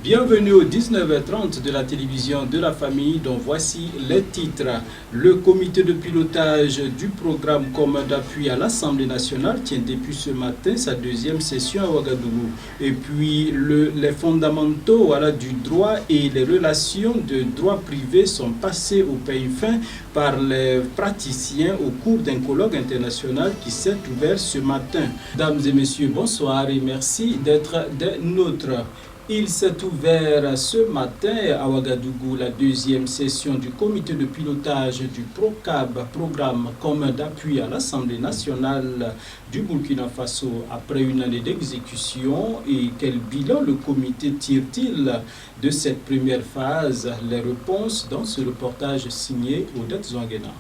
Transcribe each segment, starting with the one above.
Bienvenue au 19h30 de la télévision de la famille dont voici les titres. Le comité de pilotage du programme commun d'appui à l'Assemblée nationale tient depuis ce matin sa deuxième session à Ouagadougou. Et puis les fondamentaux du droit et les relations de droit privé sont passés au peigne fin par les praticiens au cours d'un colloque international qui s'est ouvert ce matin. Mesdames et messieurs, bonsoir et merci d'être des nôtres. Il s'est ouvert ce matin à Ouagadougou la deuxième session du comité de pilotage du PROCAB, programme commun d'appui à l'Assemblée nationale du Burkina Faso. Après une année d'exécution, et quel bilan le comité tire-t-il de cette première phase? Les réponses dans ce reportage signé Odette Zouanguena.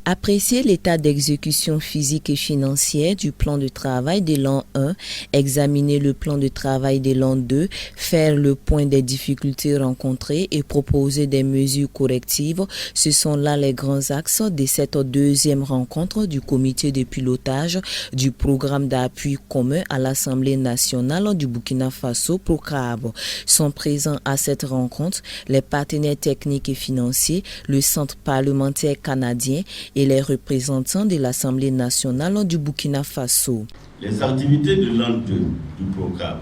Apprécier l'état d'exécution physique et financière du plan de travail de l'an 1, examiner le plan de travail de l'an 2, faire le point des difficultés rencontrées et proposer des mesures correctives, ce sont là les grands axes de cette deuxième rencontre du comité de pilotage du programme d'appui commun à l'Assemblée nationale du Burkina Faso, PROCAB. Sont présents à cette rencontre les partenaires techniques et financiers, le Centre parlementaire canadien et les représentants de l'Assemblée nationale du Burkina Faso. Les activités de l'an 2 du PROCAB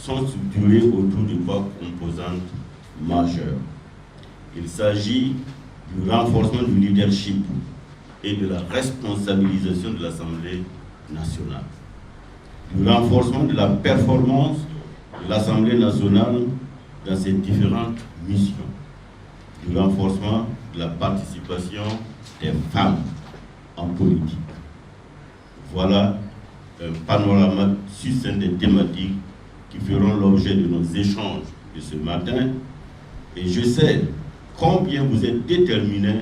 sont structurées autour de trois composantes majeures. Il s'agit du renforcement du leadership et de la responsabilisation de l'Assemblée nationale, du renforcement de la performance de l'Assemblée nationale dans ses différentes missions, du renforcement de la participation des femmes en politique. Voilà un panorama succinct des thématiques qui feront l'objet de nos échanges de ce matin. Et je sais combien vous êtes déterminés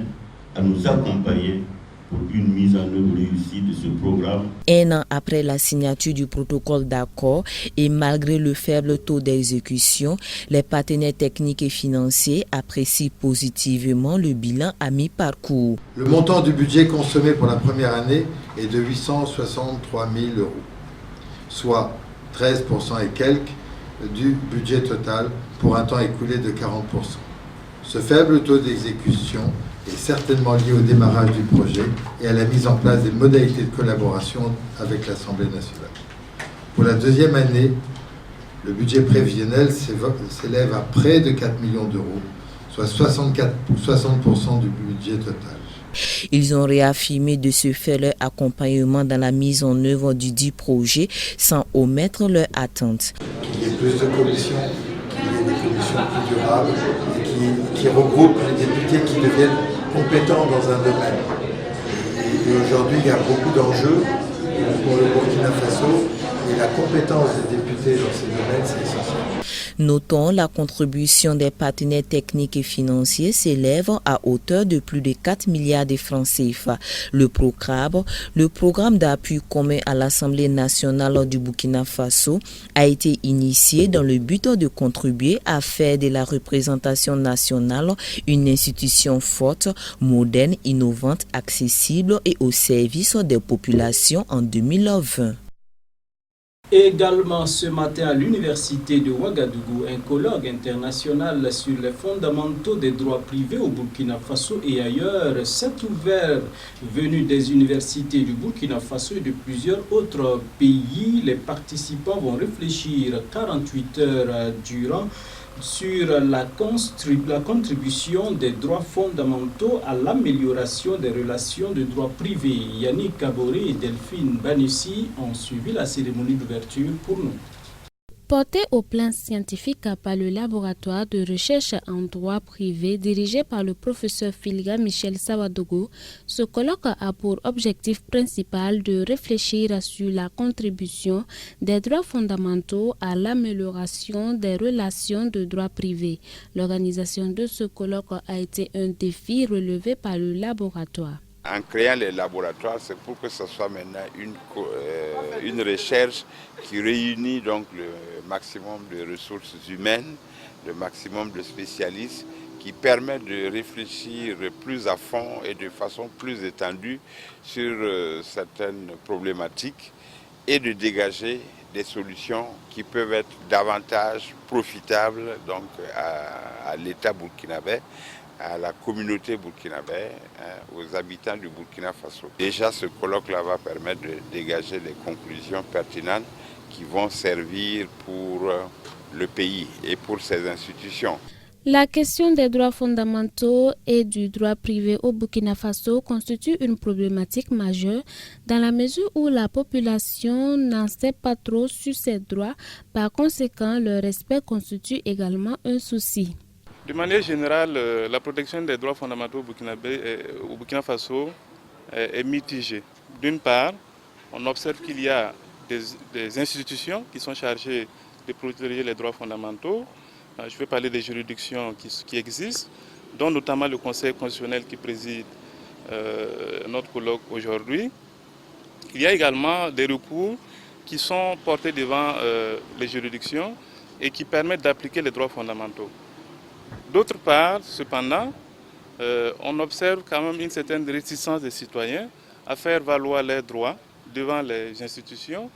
à nous accompagner pour une mise en œuvre réussie de ce programme. Un an après la signature du protocole d'accord et malgré le faible taux d'exécution, les partenaires techniques et financiers apprécient positivement le bilan à mi-parcours. Le montant du budget consommé pour la première année est de 863 000 €, soit 13% et quelques du budget total pour un temps écoulé de 40%. Ce faible taux d'exécution est certainement lié au démarrage du projet et à la mise en place des modalités de collaboration avec l'Assemblée nationale. Pour la deuxième année, le budget prévisionnel s'élève à près de 4 millions d'euros, soit 60% du budget total. Ils ont réaffirmé de ce fait leur accompagnement dans la mise en œuvre du dit projet sans omettre leurs attentes. Qu'il y ait plus de commissions, qu'il y ait des commissions plus durables et qui regroupent les députés qui deviennent compétents dans un domaine. Et aujourd'hui, il y a beaucoup d'enjeux pour le Burkina Faso et la compétence des députés dans ces domaines, c'est essentiel. Notons la contribution des partenaires techniques et financiers s'élève à hauteur de plus de 4 milliards de francs CFA. Le PROCAB, le programme d'appui commun à l'Assemblée nationale du Burkina Faso, a été initié dans le but de contribuer à faire de la représentation nationale une institution forte, moderne, innovante, accessible et au service des populations en 2020. Également ce matin à l'université de Ouagadougou, un colloque international sur les fondamentaux des droits privés au Burkina Faso et ailleurs s'est ouvert. Venu des universités du Burkina Faso et de plusieurs autres pays, les participants vont réfléchir 48 heures durant sur la contribution des droits fondamentaux à l'amélioration des relations de droit privé. Yannick Kaboré et Delphine Banissi ont suivi la cérémonie d'ouverture pour nous. Porté au plan scientifique par le laboratoire de recherche en droit privé dirigé par le professeur Filiga Michel Sawadogo, ce colloque a pour objectif principal de réfléchir sur la contribution des droits fondamentaux à l'amélioration des relations de droit privé. L'organisation de ce colloque a été un défi relevé par le laboratoire. En créant les laboratoires, c'est pour que ce soit maintenant une recherche qui réunit donc le maximum de ressources humaines, le maximum de spécialistes, qui permet de réfléchir plus à fond et de façon plus étendue sur certaines problématiques et de dégager des solutions qui peuvent être davantage profitables donc, à l'État burkinabé, à la communauté burkinabé, aux habitants du Burkina Faso. Déjà, ce colloque-là va permettre de dégager des conclusions pertinentes qui vont servir pour le pays et pour ses institutions. La question des droits fondamentaux et du droit privé au Burkina Faso constitue une problématique majeure dans la mesure où la population n'en sait pas trop sur ses droits. Par conséquent, le respect constitue également un souci. De manière générale, la protection des droits fondamentaux au Burkina Faso est mitigée. D'une part, on observe qu'il y a des institutions qui sont chargées de protéger les droits fondamentaux. Je vais parler des juridictions qui existent, dont notamment le Conseil constitutionnel qui préside notre colloque aujourd'hui. Il y a également des recours qui sont portés devant les juridictions et qui permettent d'appliquer les droits fondamentaux. D'autre part, cependant, on observe quand même une certaine réticence des citoyens à faire valoir leurs droits devant les institutions.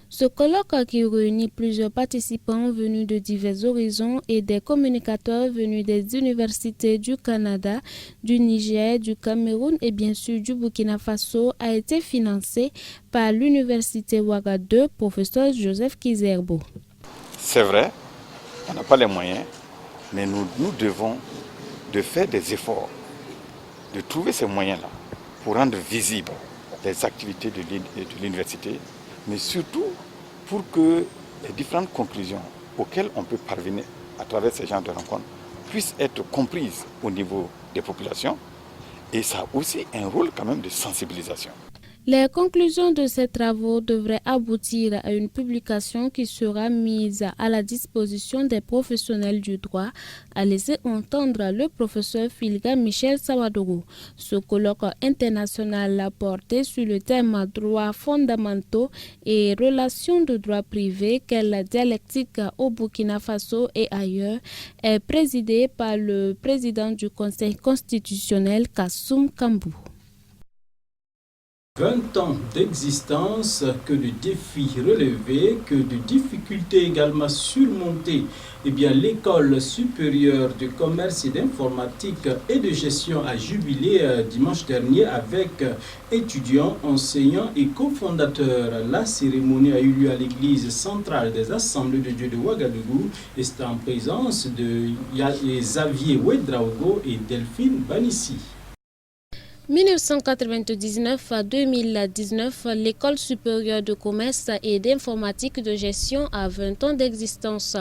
Ce colloque qui réunit plusieurs participants venus de divers horizons et des communicateurs venus des universités du Canada, du Niger, du Cameroun et bien sûr du Burkina Faso a été financé par l'université Ouaga 2, professeur Joseph Kizerbo. C'est vrai, on n'a pas les moyens, mais nous devons de faire des efforts, de trouver ces moyens-là pour rendre visibles les activités de l'université, mais surtout pour que les différentes conclusions auxquelles on peut parvenir à travers ces genres de rencontres puissent être comprises au niveau des populations. Et ça a aussi un rôle quand même de sensibilisation. Les conclusions de ces travaux devraient aboutir à une publication qui sera mise à la disposition des professionnels du droit, a laissé entendre le professeur Filga Michel Sawadogo. Ce colloque international a porté sur le thème droits fondamentaux et relations de droit privé, quelle dialectique au Burkina Faso et ailleurs, est présidé par le président du Conseil constitutionnel Kassoum Kambou. 20 ans d'existence, que de défis relevés, que de difficultés également surmontées. Eh bien, l'École supérieure de commerce et d'informatique et de gestion a jubilé dimanche dernier avec étudiants, enseignants et cofondateurs. La cérémonie a eu lieu à l'église centrale des Assemblées de Dieu de Ouagadougou et c'est en présence de Xavier Ouedraogo et Delphine Banissi. 1999 à 2019, l'École supérieure de commerce et d'informatique de gestion a 20 ans d'existence.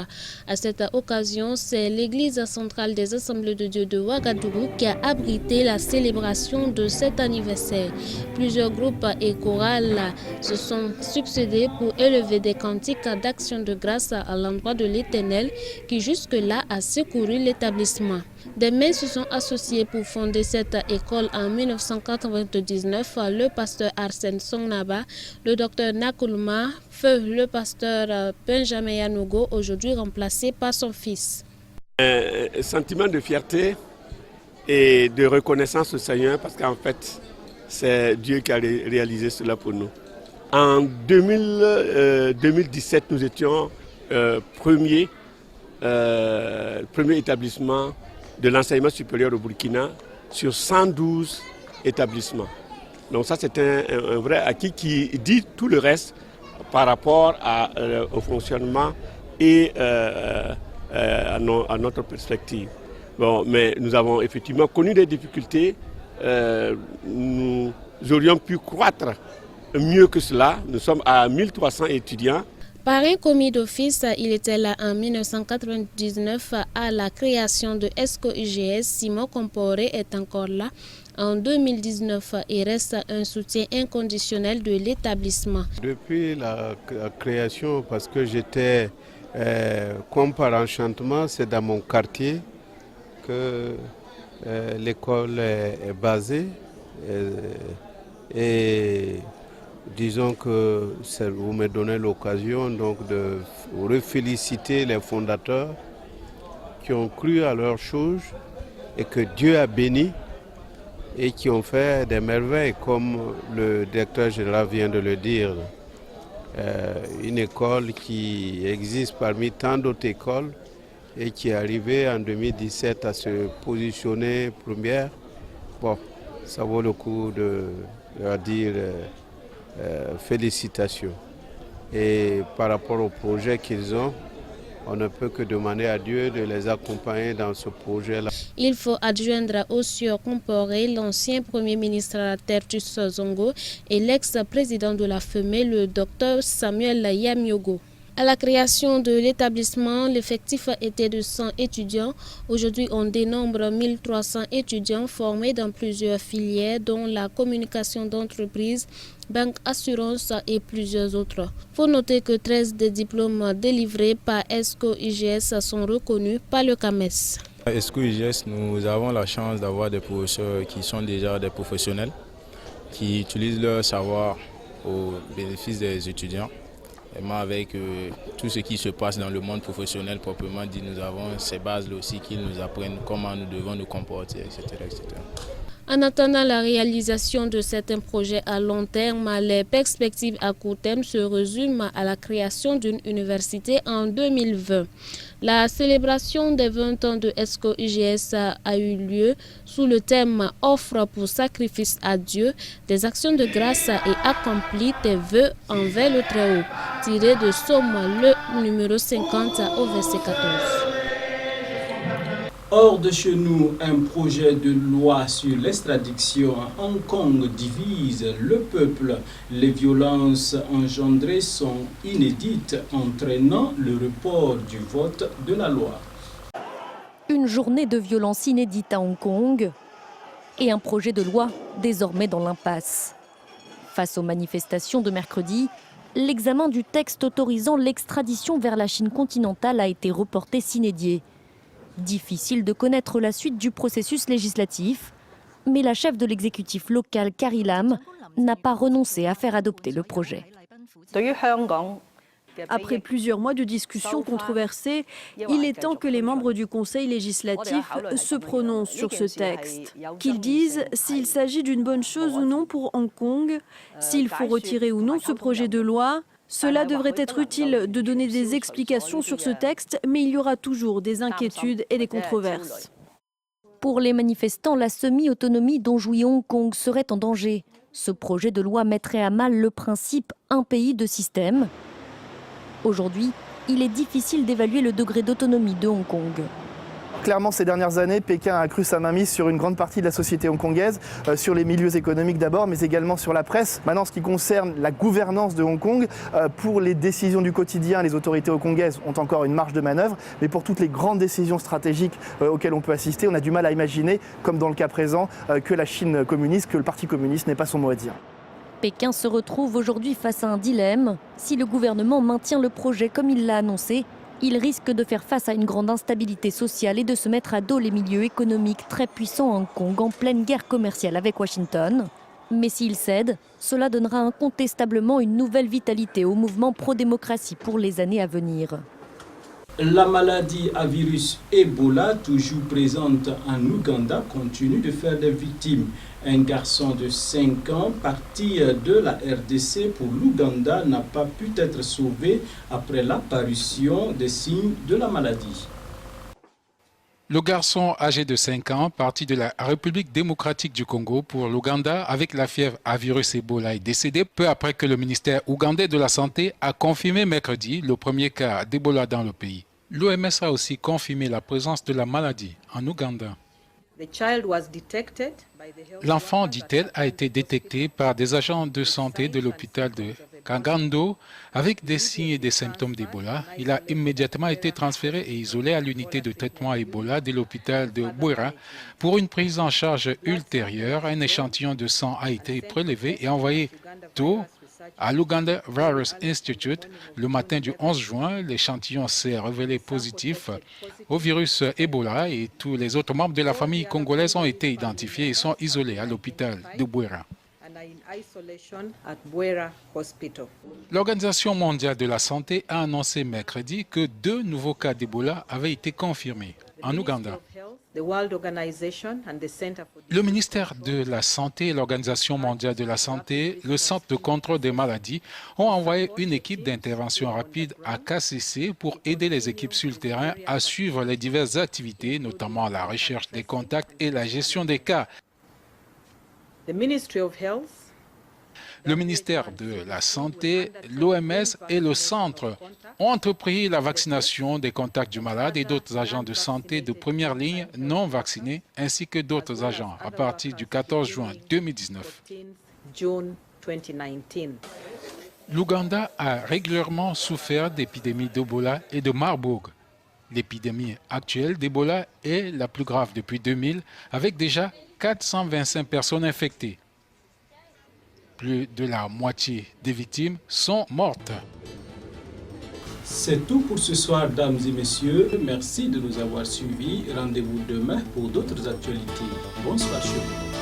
À cette occasion, c'est l'église centrale des Assemblées de Dieu de Ouagadougou qui a abrité la célébration de cet anniversaire. Plusieurs groupes et chorales se sont succédés pour élever des cantiques d'action de grâce à l'endroit de l'Éternel qui jusque-là a secouru l'établissement. Des mains se sont associées pour fonder cette école en 1999. Le pasteur Arsène Songnaba, le docteur Nakulma, feu le pasteur Benjamin Yanogo, aujourd'hui remplacé par son fils. Un sentiment de fierté et de reconnaissance au Seigneur parce qu'en fait, c'est Dieu qui a réalisé cela pour nous. En 2017, nous étions premier établissement de l'enseignement supérieur au Burkina sur 112 établissements. Donc ça, c'est un vrai acquis qui dit tout le reste par rapport au fonctionnement et à notre perspective. Bon, mais nous avons effectivement connu des difficultés. Nous aurions pu croître mieux que cela. Nous sommes à 1300 étudiants. Par un commis d'office, il était là en 1999 à la création de ESCO-UGS. Simon Comporé est encore là en 2019 et reste un soutien inconditionnel de l'établissement. Depuis la création, parce que j'étais comme par enchantement, c'est dans mon quartier que l'école est basée et disons que vous me donnez l'occasion donc de féliciter les fondateurs qui ont cru à leurs choses et que Dieu a béni et qui ont fait des merveilles comme le directeur général vient de le dire. une école qui existe parmi tant d'autres écoles et qui est arrivée en 2017 à se positionner première. Bon, ça vaut le coup de leur dire félicitations. Et par rapport au projet qu'ils ont, on ne peut que demander à Dieu de les accompagner dans ce projet-là. Il faut adjoindre au sieur comparé l'ancien Premier ministre Tertus Zongo et l'ex-président de la FEME, le Dr Samuel Yamiogo. À la création de l'établissement, l'effectif était de 100 étudiants. Aujourd'hui, on dénombre 1300 étudiants formés dans plusieurs filières, dont la communication d'entreprise, banque, assurance et plusieurs autres. Il faut noter que 13 des diplômes délivrés par ESCO-IGS sont reconnus par le CAMES. À ESCO-IGS, nous avons la chance d'avoir des professeurs qui sont déjà des professionnels, qui utilisent leur savoir au bénéfice des étudiants. Avec tout ce qui se passe dans le monde professionnel proprement dit, nous avons ces bases-là aussi qu'ils nous apprennent comment nous devons nous comporter, etc., etc. En attendant la réalisation de certains projets à long terme, les perspectives à court terme se résument à la création d'une université en 2020. La célébration des 20 ans de ESCO-IGS a eu lieu sous le thème « Offre pour sacrifice à Dieu, des actions de grâce et accomplis tes vœux envers le Très-Haut » tiré de Somme le numéro 50 au verset 14. Hors de chez nous, un projet de loi sur l'extradition à Hong Kong divise le peuple. Les violences engendrées sont inédites, entraînant le report du vote de la loi. Une journée de violence inédite à Hong Kong et un projet de loi désormais dans l'impasse. Face aux manifestations de mercredi, l'examen du texte autorisant l'extradition vers la Chine continentale a été reporté sine die. Difficile de connaître la suite du processus législatif, mais la chef de l'exécutif local, Carrie Lam, n'a pas renoncé à faire adopter le projet. Après plusieurs mois de discussions controversées, il est temps que les membres du Conseil législatif se prononcent sur ce texte. Qu'ils disent s'il s'agit d'une bonne chose ou non pour Hong Kong, s'il faut retirer ou non ce projet de loi. Cela devrait être utile de donner des explications sur ce texte, mais il y aura toujours des inquiétudes et des controverses. Pour les manifestants, la semi-autonomie dont jouit Hong Kong serait en danger. Ce projet de loi mettrait à mal le principe « un pays, deux systèmes ». Aujourd'hui, il est difficile d'évaluer le degré d'autonomie de Hong Kong. Clairement, ces dernières années, Pékin a accru sa mainmise sur une grande partie de la société hongkongaise, sur les milieux économiques d'abord, mais également sur la presse. Maintenant, ce qui concerne la gouvernance de Hong Kong, pour les décisions du quotidien, les autorités hongkongaises ont encore une marge de manœuvre, mais pour toutes les grandes décisions stratégiques auxquelles on peut assister, on a du mal à imaginer, comme dans le cas présent, que la Chine communiste, que le Parti communiste n'ait pas son mot à dire. Pékin se retrouve aujourd'hui face à un dilemme. Si le gouvernement maintient le projet comme il l'a annoncé, il risque de faire face à une grande instabilité sociale et de se mettre à dos les milieux économiques très puissants à Hong Kong en pleine guerre commerciale avec Washington. Mais s'il cède, cela donnera incontestablement une nouvelle vitalité au mouvement pro-démocratie pour les années à venir. La maladie à virus Ebola, toujours présente en Ouganda, continue de faire des victimes. Un garçon de 5 ans parti de la RDC pour l'Ouganda n'a pas pu être sauvé après l'apparition des signes de la maladie. Le garçon âgé de 5 ans, parti de la République démocratique du Congo pour l'Ouganda avec la fièvre à virus Ebola, est décédé peu après que le ministère ougandais de la Santé a confirmé mercredi le premier cas d'Ebola dans le pays. L'OMS a aussi confirmé la présence de la maladie en Ouganda. L'enfant, dit-elle, a été détecté par des agents de santé de l'hôpital de Kagando avec des signes et des symptômes d'Ebola. Il a immédiatement été transféré et isolé à l'unité de traitement à Ebola de l'hôpital de Bwera pour une prise en charge ultérieure. Un échantillon de sang a été prélevé et envoyé tôt à l'Uganda Virus Institute. Le matin du 11 juin, l'échantillon s'est révélé positif au virus Ebola et tous les autres membres de la famille congolaise ont été identifiés et sont isolés à l'hôpital de Bwera. L'Organisation mondiale de la santé a annoncé mercredi que 2 nouveaux cas d'Ebola avaient été confirmés en Ouganda. Le ministère de la Santé et l'Organisation mondiale de la santé, le Centre de contrôle des maladies, ont envoyé une équipe d'intervention rapide à KCC pour aider les équipes sur le terrain à suivre les diverses activités, notamment la recherche des contacts et la gestion des cas. Le ministère de la Santé, l'OMS et le Centre ont entrepris la vaccination des contacts du malade et d'autres agents de santé de première ligne non vaccinés, ainsi que d'autres agents à partir du 14 juin 2019. L'Ouganda a régulièrement souffert d'épidémies d'Ebola et de Marburg. L'épidémie actuelle d'Ebola est la plus grave depuis 2000, avec déjà 425 personnes infectées. Plus de la moitié des victimes sont mortes. C'est tout pour ce soir, dames et messieurs. Merci de nous avoir suivis. Rendez-vous demain pour d'autres actualités. Bonsoir chez vous.